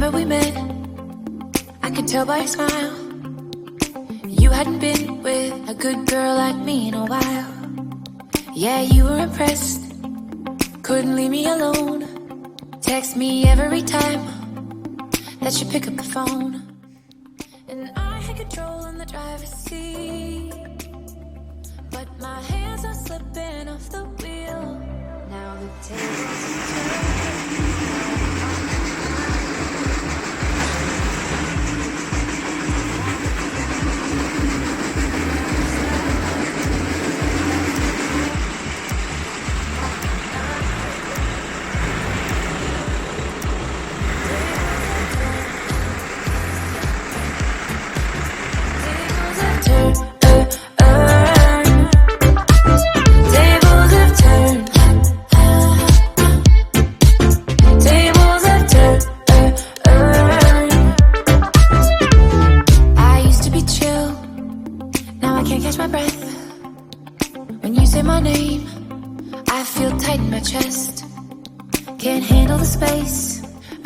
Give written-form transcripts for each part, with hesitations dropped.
summer we met, I could tell by your smile you hadn't been with a good girl like me in a while. Yeah, you were impressed, couldn't leave me alone. Text me every time that you pick up the phone. And I had control in the driver's seat, but my hands are slipping off the wheel. Now the tables are turning.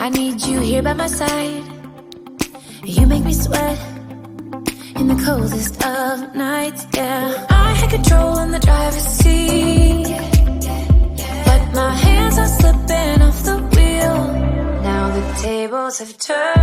I need you here by my side. You make me sweat in the coldest of nights, yeah. I had control in the driver's seat, but my hands are slipping off the wheel. Now the tables have turned.